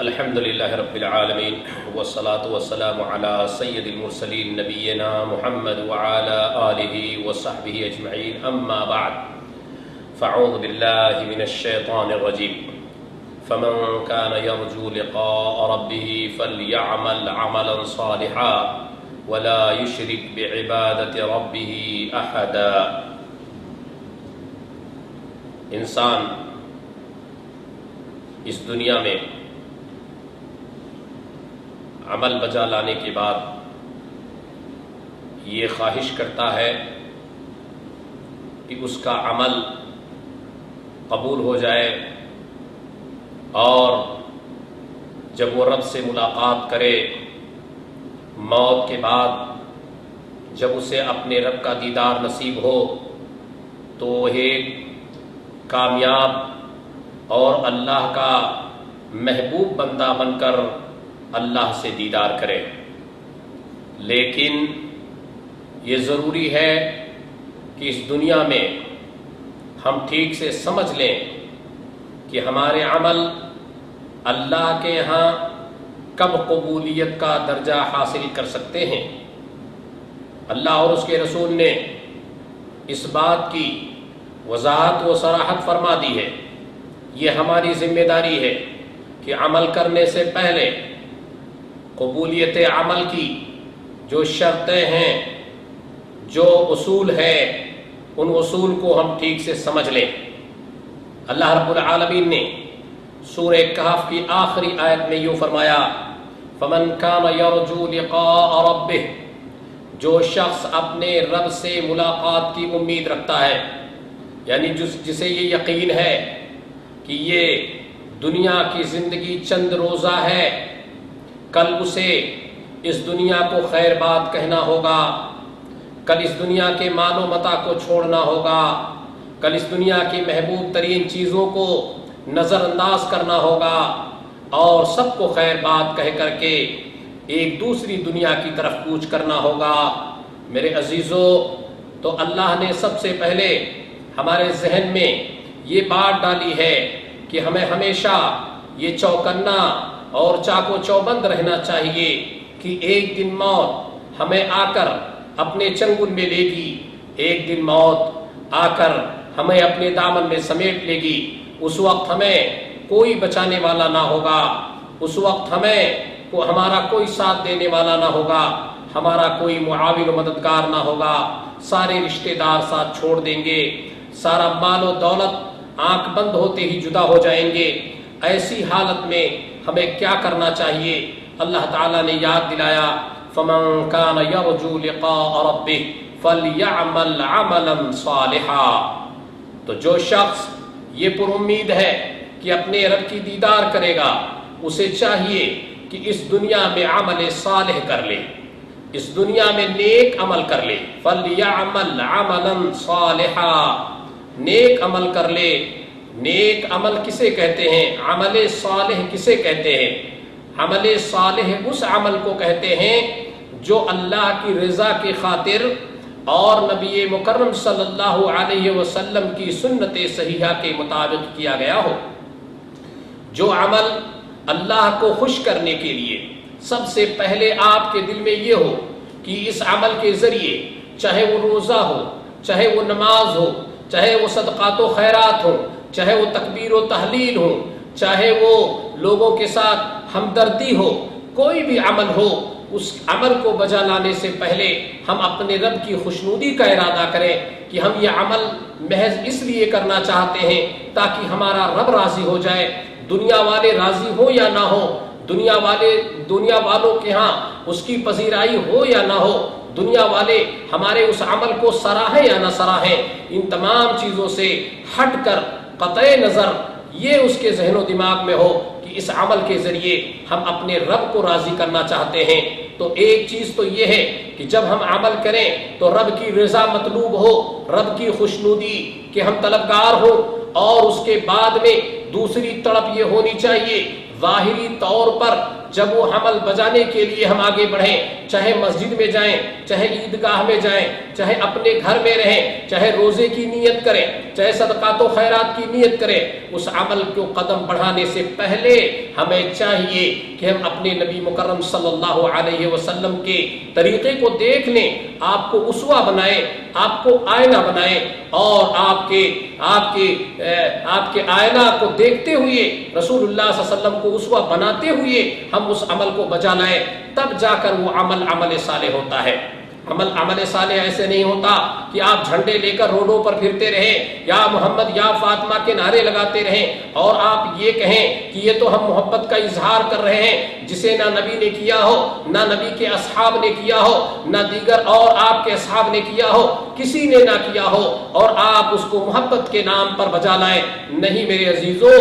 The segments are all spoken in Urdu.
الحمد للہ رب العالمین والصلاة والسلام علی سید المرسلین نبینا محمد وعلی آلہ وصحبہ اجمعین اما بعد فاعوذ باللہ من الشیطان الرجیم فمن كان يرجو لقاء ربه فليعمل عملا صالحا ولا يشرك بعبادة ربه أحدا۔ انسان اس دنیا میں عمل بجا لانے کے بعد یہ خواہش کرتا ہے کہ اس کا عمل قبول ہو جائے، اور جب وہ رب سے ملاقات کرے موت کے بعد، جب اسے اپنے رب کا دیدار نصیب ہو تو وہ ایک کامیاب اور اللہ کا محبوب بندہ بن کر اللہ سے دیدار کرے۔ لیکن یہ ضروری ہے کہ اس دنیا میں ہم ٹھیک سے سمجھ لیں کہ ہمارے عمل اللہ کے ہاں کب قبولیت کا درجہ حاصل کر سکتے ہیں۔ اللہ اور اس کے رسول نے اس بات کی وضاحت و صراحت فرما دی ہے۔ یہ ہماری ذمہ داری ہے کہ عمل کرنے سے پہلے قبولیت عمل کی جو شرطیں ہیں، جو اصول ہیں، ان اصول کو ہم ٹھیک سے سمجھ لیں۔ اللہ رب العالمین نے سورہ کہف کی آخری آیت میں یوں فرمایا، فمن کان یرجو لقاء ربہ، جو شخص اپنے رب سے ملاقات کی امید رکھتا ہے، یعنی جسے یہ یقین ہے کہ یہ دنیا کی زندگی چند روزہ ہے، کل اسے اس دنیا کو خیر بات کہنا ہوگا، کل اس دنیا کے مال و متاع کو چھوڑنا ہوگا، کل اس دنیا کی محبوب ترین چیزوں کو نظر انداز کرنا ہوگا، اور سب کو خیر بات کہہ کر کے ایک دوسری دنیا کی طرف کوچ کرنا ہوگا۔ میرے عزیزو، تو اللہ نے سب سے پہلے ہمارے ذہن میں یہ بات ڈالی ہے کہ ہمیں ہمیشہ یہ چوکنا اور چاق و چوبند رہنا چاہیے کہ ایک دن موت ہمیں آ کر اپنے چنگل میں لے گی، ایک دن موت آ کر ہمیں اپنے دامن میں سمیٹ لے گی۔ اس وقت ہمیں کوئی بچانے والا نہ ہوگا، اس وقت ہمارا کوئی ساتھ دینے والا نہ ہوگا، ہمارا کوئی معاون و مددگار نہ ہوگا، سارے رشتہ دار ساتھ چھوڑ دیں گے، سارا مال و دولت آنکھ بند ہوتے ہی جدا ہو جائیں گے۔ ایسی حالت میں ہمیں کیا کرنا چاہیے؟ اللہ تعالیٰ نے یاد دلایا، فَمَن كَانَ يَرْجُو لِقَاءَ رَبِّهِ فَلْيَعْمَلْ عَمَلًا صَالِحًا۔ تو جو شخص یہ پر امید ہے کہ اپنے رب کی دیدار کرے گا، اسے چاہیے کہ اس دنیا میں عمل صالح کر لے، اس دنیا میں نیک عمل کر لے۔ فَلْيَعْمَلْ عَمَلًا صَالِحًا، نیک عمل کر لے۔ نیک عمل کسے کہتے ہیں؟ عمل صالح کسے کہتے ہیں؟ عمل صالح اس عمل کو کہتے ہیں جو اللہ کی رضا کی خاطر اور نبی مکرم صلی اللہ علیہ وسلم کی سنت صحیحہ کے مطابق کیا گیا ہو۔ جو عمل اللہ کو خوش کرنے کے لیے سب سے پہلے آپ کے دل میں یہ ہو کہ اس عمل کے ذریعے، چاہے وہ روزہ ہو، چاہے وہ نماز ہو، چاہے وہ صدقات و خیرات ہو، چاہے وہ تکبیر و تحلیل ہو، چاہے وہ لوگوں کے ساتھ ہمدردی ہو، کوئی بھی عمل ہو، اس عمل کو بجا لانے سے پہلے ہم اپنے رب کی خوشنودی کا ارادہ کریں کہ ہم یہ عمل محض اس لیے کرنا چاہتے ہیں تاکہ ہمارا رب راضی ہو جائے۔ دنیا والے راضی ہو یا نہ ہو، دنیا والوں کے ہاں اس کی پذیرائی ہو یا نہ ہو، دنیا والے ہمارے اس عمل کو سراہیں یا نہ سراہیں، ان تمام چیزوں سے ہٹ کر قطع نظر یہ اس کے ذہن و دماغ میں ہو کہ اس عمل کے ذریعے ہم اپنے رب کو راضی کرنا چاہتے ہیں۔ تو ایک چیز تو یہ ہے کہ جب ہم عمل کریں تو رب کی رضا مطلوب ہو، رب کی خوشنودی کے ہم طلبگار ہوں، اور اس کے بعد میں دوسری طرف یہ ہونی چاہیے ظاہری طور پر جب وہ عمل بجانے کے لیے ہم آگے بڑھیں چاہے مسجد میں جائیں، چاہے عیدگاہ میں جائیں، چاہے اپنے گھر میں رہیں، چاہے روزے کی نیت کریں، چاہے صدقات و خیرات کی نیت کریں، اس عمل کو قدم بڑھانے سے پہلے ہمیں چاہیے کہ ہم اپنے نبی مکرم صلی اللہ علیہ وسلم کے طریقے کو دیکھ لیں، آپ کو اسوہ بنائیں، آپ کو آئینہ بنائیں، اور آپ کے آئینہ کو دیکھتے ہوئے رسول اللہ صلی اللہ علیہ وسلم کو اسوہ بناتے ہوئے ہم اس عمل کو بجا لائیں، تب جا کر وہ عمل صالح ہوتا ہے۔ عمل صالح ایسے نہیں ہوتا کہ آپ جھنڈے لے کر روڈوں پر پھرتے رہیں، یا محمد یا فاطمہ کے نعرے لگاتے رہیں، اور آپ یہ کہیں کہ یہ تو ہم محبت کا اظہار کر رہے ہیں، جسے نہ نبی نے کیا ہو، نہ نبی کے اصحاب نے کیا ہو، نہ دیگر اور آپ کے اصحاب نے کیا ہو، کسی نے نہ کیا ہو، اور آپ اس کو محبت کے نام پر بجا لائیں۔ نہیں میرے عزیزو،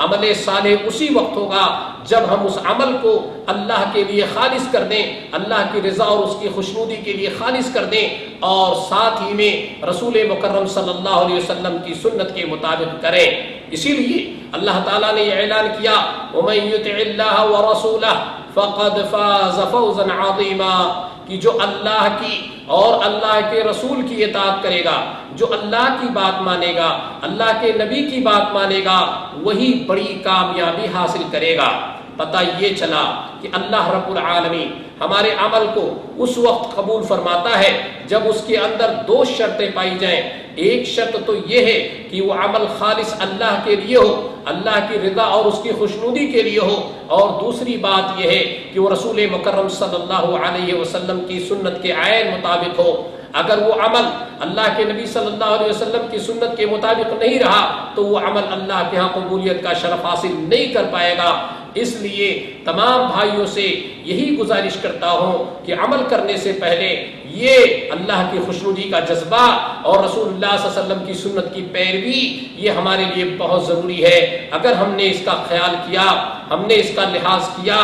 عمل صالح اسی وقت ہوگا جب ہم اس عمل کو اللہ کے لیے خالص کر دیں، اللہ کی رضا اور اس کی خوشنودی کے لیے خالص کر دیں، اور ساتھ ہی میں رسول مکرم صلی اللہ علیہ وسلم کی سنت کے مطابق کریں۔ اسی لیے اللہ تعالیٰ نے یہ اعلان کیا، وَمَن يُطِعِ اللَّهَ وَرَسُولَهُ فَقَدْ فَازَ فَوْزًا عَظِيمًا، کہ جو اللہ کی اور اللہ کے رسول کی اطاعت کرے گا، جو اللہ کی بات مانے گا، اللہ کے نبی کی بات مانے گا، وہی بڑی کامیابی حاصل کرے گا۔ پتہ یہ چلا کہ اللہ رب العالمین ہمارے عمل کو اس وقت قبول فرماتا ہے جب اس کے اندر دو شرطیں پائی جائیں۔ ایک شرط تو یہ ہے کہ وہ عمل خالص اللہ کے لیے ہو، اللہ کی رضا اور اس کی خوشنودی کے لیے ہو، اور دوسری بات یہ ہے کہ وہ رسول مکرم صلی اللہ علیہ وسلم کی سنت کے عین مطابق ہو۔ اگر وہ عمل اللہ کے نبی صلی اللہ علیہ وسلم کی سنت کے مطابق نہیں رہا تو وہ عمل اللہ کے ہاں قبولیت کا شرف حاصل نہیں کر پائے گا۔ اس لیے تمام بھائیوں سے یہی گزارش کرتا ہوں کہ عمل کرنے سے پہلے یہ اللہ کی خوشنودی کا جذبہ اور رسول اللہ صلی اللہ علیہ وسلم کی سنت کی پیروی یہ ہمارے لیے بہت ضروری ہے۔ اگر ہم نے اس کا خیال کیا، ہم نے اس کا لحاظ کیا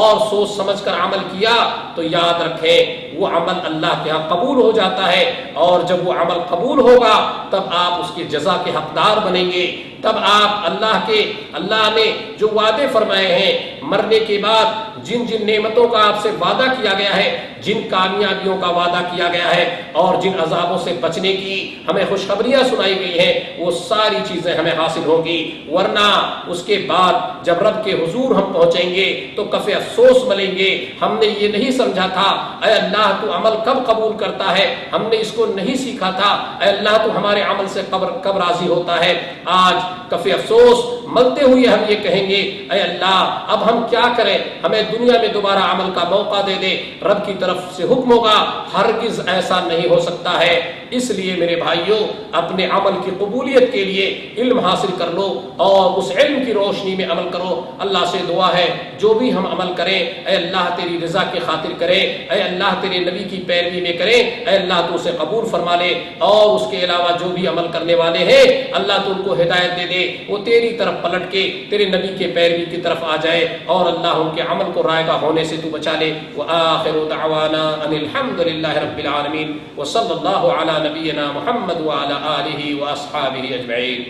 اور سوچ سمجھ کر عمل کیا تو یاد رکھیں وہ عمل اللہ کے ہاں قبول ہو جاتا ہے، اور جب وہ عمل قبول ہوگا تب آپ اس کی جزا کے حقدار بنیں گے۔ تب آپ اللہ نے جو وعدے فرمائے ہیں، مرنے کے بعد جن نعمتوں کا آپ سے وعدہ کیا گیا ہے، جن کامیابیوں کا وعدہ کیا گیا ہے، اور جن عذابوں سے بچنے کی ہمیں خوشخبریاں سنائی گئی ہیں، وہ ساری چیزیں ہمیں حاصل ہوں گی۔ ورنہ اس کے بعد جب رب کے حضور ہم پہنچیں گے تو کفِ افسوس ملیں گے، ہم نے یہ نہیں سمجھا تھا، اے اللہ تو عمل کب قبول کرتا ہے، ہم نے اس کو نہیں سیکھا تھا، اے اللہ تو ہمارے عمل سے کب راضی ہوتا ہے۔ آج کفِ افسوس ملتے ہوئے ہم یہ کہیں گے، اے اللہ اب ہم کیا کریں، ہمیں دنیا میں دوبارہ عمل کا موقع دے دے۔ رب کی طرف سے حکم ہوگا، ہرگز ایسا نہیں ہو سکتا ہے۔ اس لیے میرے بھائیوں، اپنے عمل کی قبولیت کے لیے علم حاصل کر لو اور اس علم کی روشنی میں عمل کرو۔ اللہ سے دعا ہے جو بھی ہم عمل کریں، اے اللہ تیری رضا کی خاطر کریں، اے اللہ تیرے نبی کی پیروی میں کریں، اے اللہ تو اسے قبول فرما لے، اور اس کے علاوہ جو بھی عمل کرنے والے ہیں اللہ تو ان کو ہدایت دے دے، وہ تیری طرف پلٹ کے تیرے نبی کے پیروی کی طرف آ جائے، اور اللہ ان کے عمل کو رائے گاہ ہونے سے تو بچا لے۔ وآخر دعوانا ان الحمد للہ رب العالمین، وصلی اللہ علی نبینا محمد وعلی آلہ واصحابہ اجمعین۔